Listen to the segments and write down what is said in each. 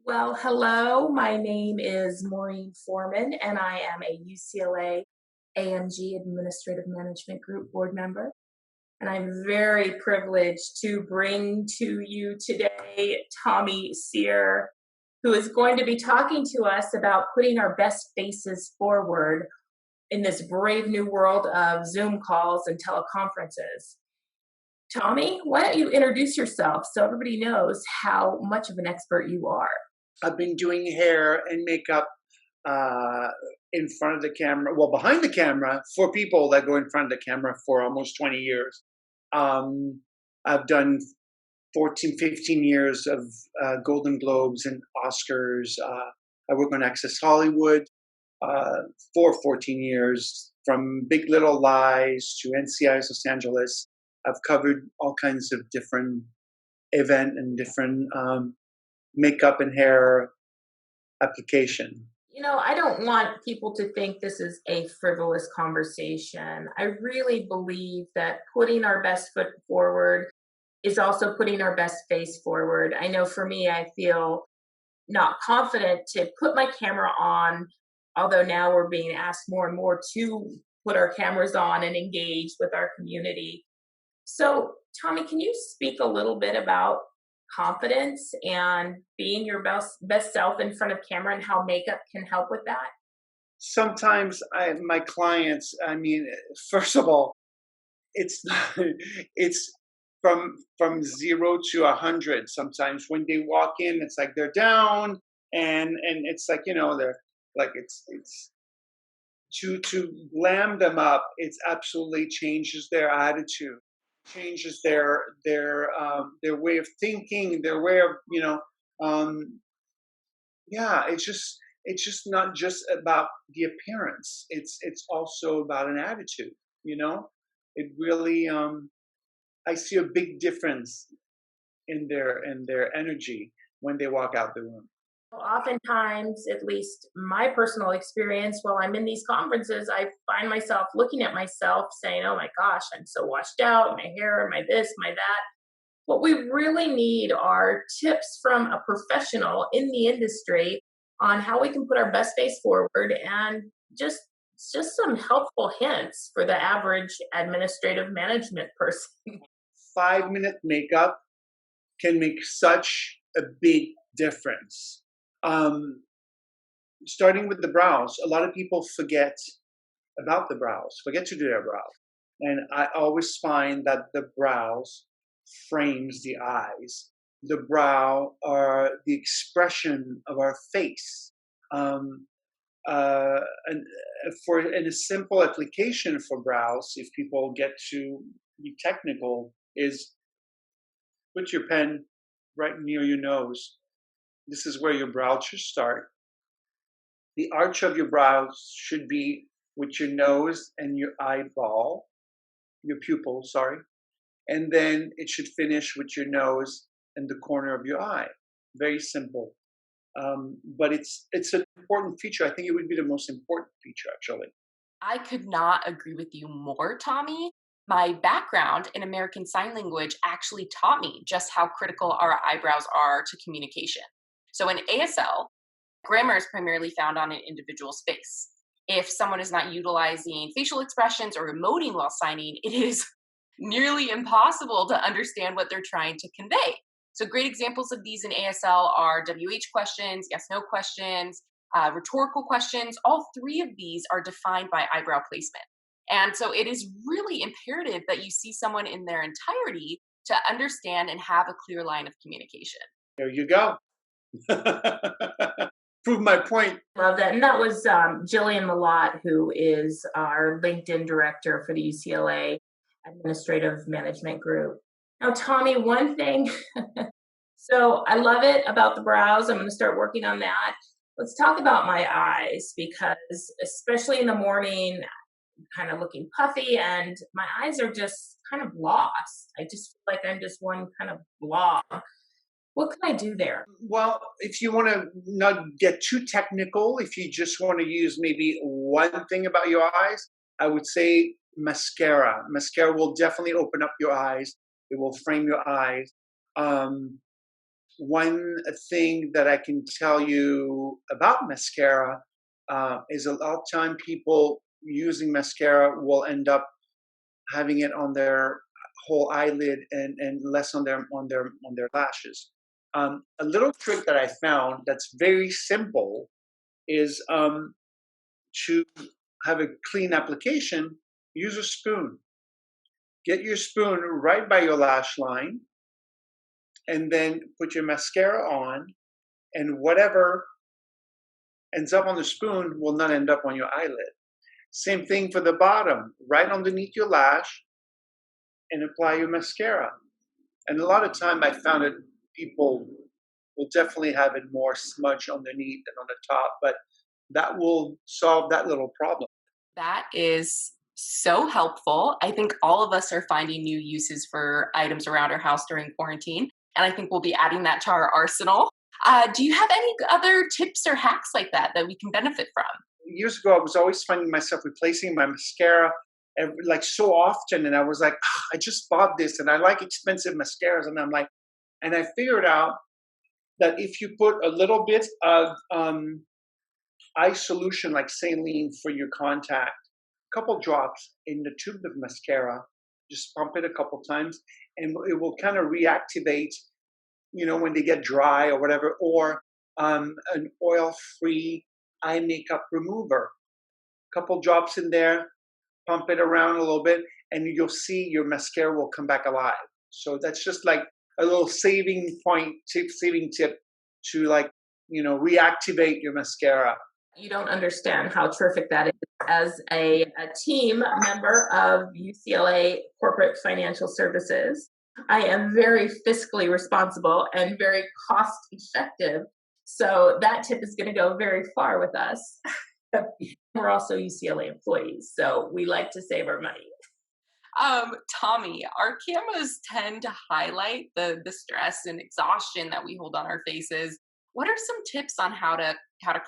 Well, hello. My name is Maureen Foreman, and I am a UCLA AMG Administrative Management Group board member. And I'm very privileged to bring to you today Tommy Sear, who is going to be talking to us about putting our best faces forward in this brave new world of Zoom calls and teleconferences. Tommy, why don't you introduce yourself so everybody knows how much of an expert you are? I've been doing hair and makeup uh, in front of the camera, well, behind the camera for people that go in front of the camera for almost 20 years. Um, I've done 14, 15 years of Golden Globes and Oscars. I work on Access Hollywood uh, for 14 years, from Big Little Lies to NCIS Los Angeles. I've covered all kinds of different event and different makeup and hair application. I don't want people to think this is a frivolous conversation. I really believe that putting our best foot forward is also putting our best face forward. I know for me, I feel not confident to put my camera on, although now we're being asked more and more to put our cameras on and engage with our community. So, Tommy, can you speak a little bit about confidence and being your best self in front of camera and how makeup can help with that? Sometimes my clients, I mean, first of all, it's it's from 0 to 100. Sometimes when they walk in, it's like they're down, and it's like they're like it's to glam them up. It's absolutely changes their attitude, changes their way of thinking, their way of um, yeah. It's just not just about the appearance. It's also about an attitude. You know, it really I see a big difference in their energy when they walk out the room. Well, oftentimes, at least my personal experience, while I'm in these conferences, I find myself looking at myself saying, oh my gosh, I'm so washed out, my hair, my this, my that. What we really need are tips from a professional in the industry on how we can put our best face forward and just just some helpful hints for the average administrative management person. 5 minute makeup can make such a big difference. Um, Starting with the brows, a lot of people forget about the brows, forget to do their brows. And I always find that the brows frames the eyes. The brow are the expression of our face. Um, and for in a simple application for brows, if people get to be technical, is put your pen right near your nose. This is where your brow should start. The arch of your brows should be with your nose and your eyeball, your pupil, sorry. And then it should finish with your nose and the corner of your eye. Very simple. But it's an important feature. I think it would be the most important feature, actually. I could not agree with you more, Tommy. My background in American Sign Language actually taught me just how critical our eyebrows are to communication. So in ASL, grammar is primarily found on an individual's face. If someone is not utilizing facial expressions or emoting while signing, it is nearly impossible to understand what they're trying to convey. So great examples of these in ASL are WH questions, yes, no questions, rhetorical questions. All three of these are defined by eyebrow placement. And so it is really imperative that you see someone in their entirety to understand and have a clear line of communication. There you go. Prove my point. Love that. And that was Jillian Malott, who is our LinkedIn director for the UCLA Administrative Management Group. Now, Tommy, one thing, so I love it about the brows. I'm going to start working on that. Let's talk about my eyes because, especially in the morning, I'm kind of looking puffy and my eyes are just kind of lost. I just feel like I'm just one kind of blob. What can I do there? Well, if you want to not get too technical, if you just want to use maybe one thing about your eyes, I would say mascara. Mascara will definitely open up your eyes. It will frame your eyes. Um, One thing that I can tell you about mascara is a lot of time people using mascara will end up having it on their whole eyelid and less on their lashes. A little trick that I found that's very simple is to have a clean application. Use a spoon. Get your spoon right by your lash line, and then put your mascara on, and whatever ends up on the spoon will not end up on your eyelid. Same thing for the bottom, right underneath your lash, and apply your mascara. And a lot of time I found it, people will definitely have it more smudge underneath than on the top, but that will solve that little problem. That is so helpful. I think all of us are finding new uses for items around our house during quarantine, and I think we'll be adding that to our arsenal. Do you have any other tips or hacks like that we can benefit from? Years ago, I was always finding myself replacing my mascara like so often, and I was like, "Ah, I just bought this, and I like expensive mascaras," and I'm like, and I figured out that if you put a little bit of eye solution like saline for your contact, a couple drops in the tube of mascara, just pump it a couple times, and it will kind of reactivate, when they get dry or whatever, or an oil-free eye makeup remover. Couple drops in there, pump it around a little bit, and you'll see your mascara will come back alive. So that's just like a little saving tip to reactivate your mascara. You don't understand how terrific that is. As a team member of UCLA Corporate Financial Services, I am very fiscally responsible and very cost effective. So that tip is going to go very far with us. We're also UCLA employees, so we like to save our money. Tommy, our cameras tend to highlight the stress and exhaustion that we hold on our faces. What are some tips on how to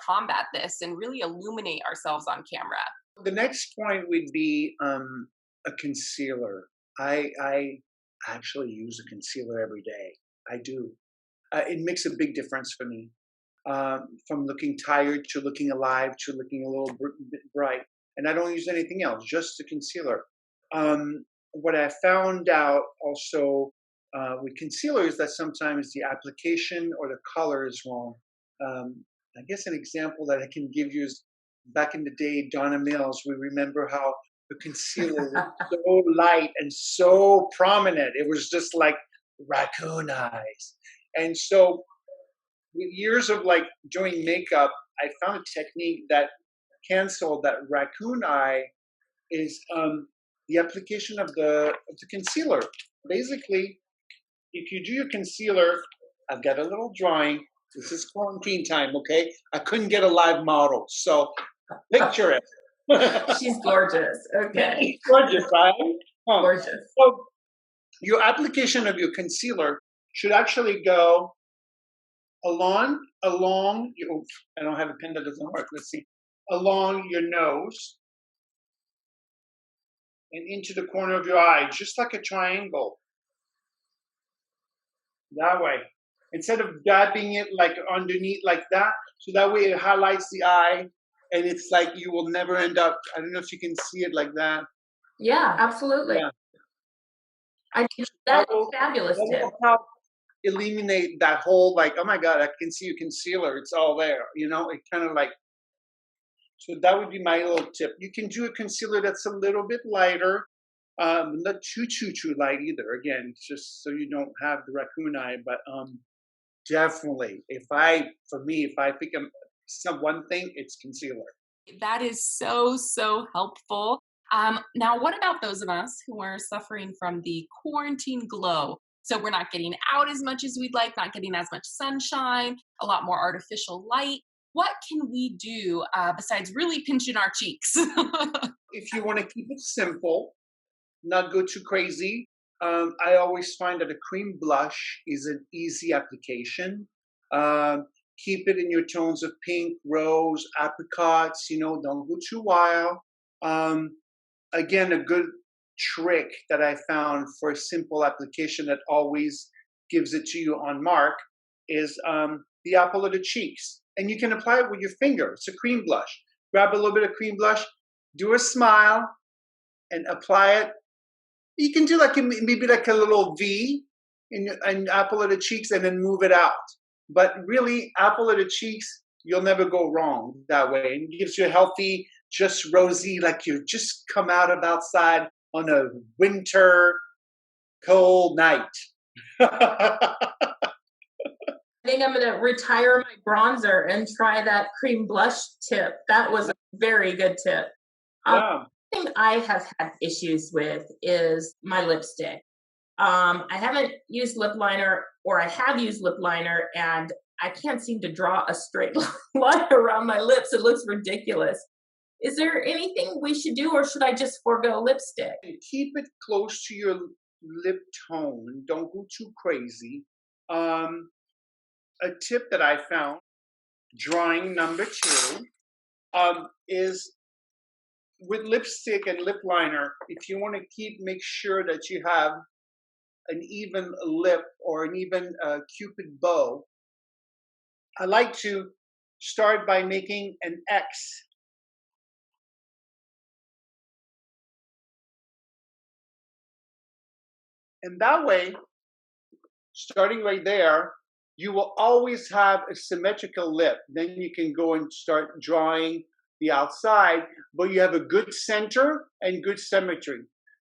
combat this and really illuminate ourselves on camera? The next point would be a concealer. I actually use a concealer every day. I do. It makes a big difference for me. From looking tired to looking alive to looking a little bit bright. And I don't use anything else, just the concealer. What I found out also with concealer is that sometimes the application or the color is wrong. I guess an example that I can give you is back in the day, Donna Mills, we remember how the concealer was so light and so prominent. It was just like raccoon eyes. And so with years of doing makeup, I found a technique that canceled that raccoon eye is the application of the concealer. Basically, if you do your concealer, I've got a little drawing. This is quarantine time, okay? I couldn't get a live model, so picture it. She's gorgeous. Okay. Gorgeous, right? Gorgeous. So your application of your concealer should actually go along your, I don't have a pen that doesn't work. Let's see. Along your nose and into the corner of your eye, just like a triangle. That way. Instead of dabbing it like underneath like that, so that way it highlights the eye and it's like you will never end up, I don't know if you can see it like that. Yeah, absolutely. Yeah. I mean, that's a fabulous tip. Eliminate that whole oh my God, I can see your concealer. It's all there. It kind of so that would be my little tip. You can do a concealer that's a little bit lighter, not too light either. Again, it's just so you don't have the raccoon eye, but definitely, if I pick one thing, it's concealer. That is so helpful. Now, what about those of us who are suffering from the quarantine glow? So we're not getting out as much as we'd like, not getting as much sunshine, a lot more artificial light. What can we do besides really pinching our cheeks? If you want to keep it simple, not go too crazy, I always find that a cream blush is an easy application. Keep it in your tones of pink, rose, apricots, don't go too wild. Again, a good trick that I found for a simple application that always gives it to you on mark is the apple of the cheeks. And you can apply it with your finger. It's a cream blush. Grab a little bit of cream blush, do a smile, and apply it. You can do like maybe like a little V in apple of the cheeks and then move it out. But really, apple of the cheeks, you'll never go wrong that way. And it gives you a healthy, just rosy, like you just come out of outside on a winter cold night. I think I'm going to retire my bronzer and try that cream blush tip. That was a very good tip. Yeah. Thing I have had issues with is my lipstick. I haven't used lip liner, or I have used lip liner, and I can't seem to draw a straight line around my lips. It looks ridiculous. Is there anything we should do, or should I just forego lipstick? Keep it close to your lip tone. Don't go too crazy. A tip that I found, drawing number 2, is with lipstick and lip liner, if you want to make sure that you have an even lip or an even cupid bow, I like to start by making an X. And that way, starting right there, you will always have a symmetrical lip. Then you can go and start drawing the outside, but you have a good center and good symmetry.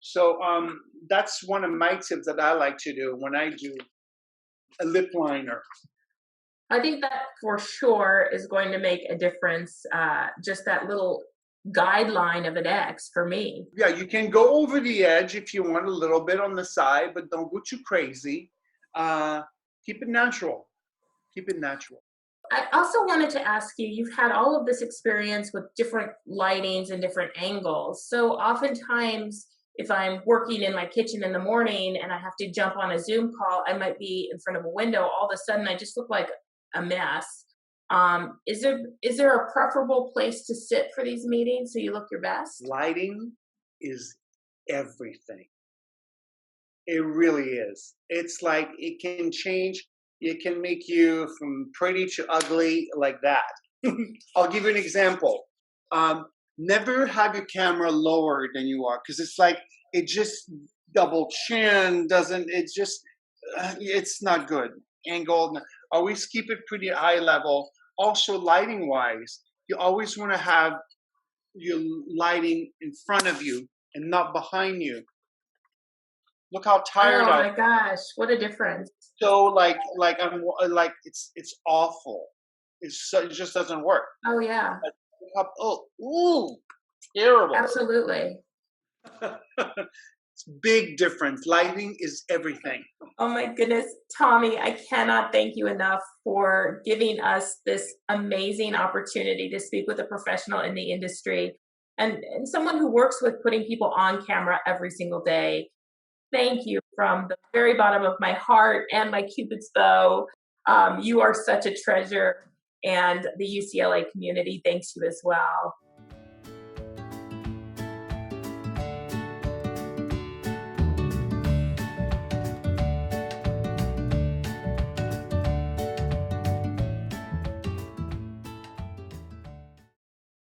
So that's one of my tips that I like to do when I do a lip liner. I think that for sure is going to make a difference. Just that little guideline of an X for me. Yeah, you can go over the edge if you want a little bit on the side, but don't go too crazy. Keep it natural. Keep it natural. I also wanted to ask you, you've had all of this experience with different lightings and different angles. So oftentimes, if I'm working in my kitchen in the morning and I have to jump on a Zoom call, I might be in front of a window. All of a sudden, I just look like a mess. Is there a preferable place to sit for these meetings so you look your best? Lighting is everything. It really is. It's like it can change. It can make you from pretty to ugly like that. I'll give you an example. Never have your camera lower than you are, because it's like it just double chin doesn't. It's just it's not good. Angled. Always keep it pretty high level. Also, lighting wise, you always want to have your lighting in front of you and not behind you. Look how tired I am. Oh my gosh, what a difference. So like I'm like it's awful. It just doesn't work. Oh yeah. Oh, ooh, terrible. Absolutely. It's big difference. Lighting is everything. Oh my goodness, Tommy, I cannot thank you enough for giving us this amazing opportunity to speak with a professional in the industry and someone who works with putting people on camera every single day. Thank you from the very bottom of my heart and my Cupid's bow. You are such a treasure, and the UCLA community thanks you as well.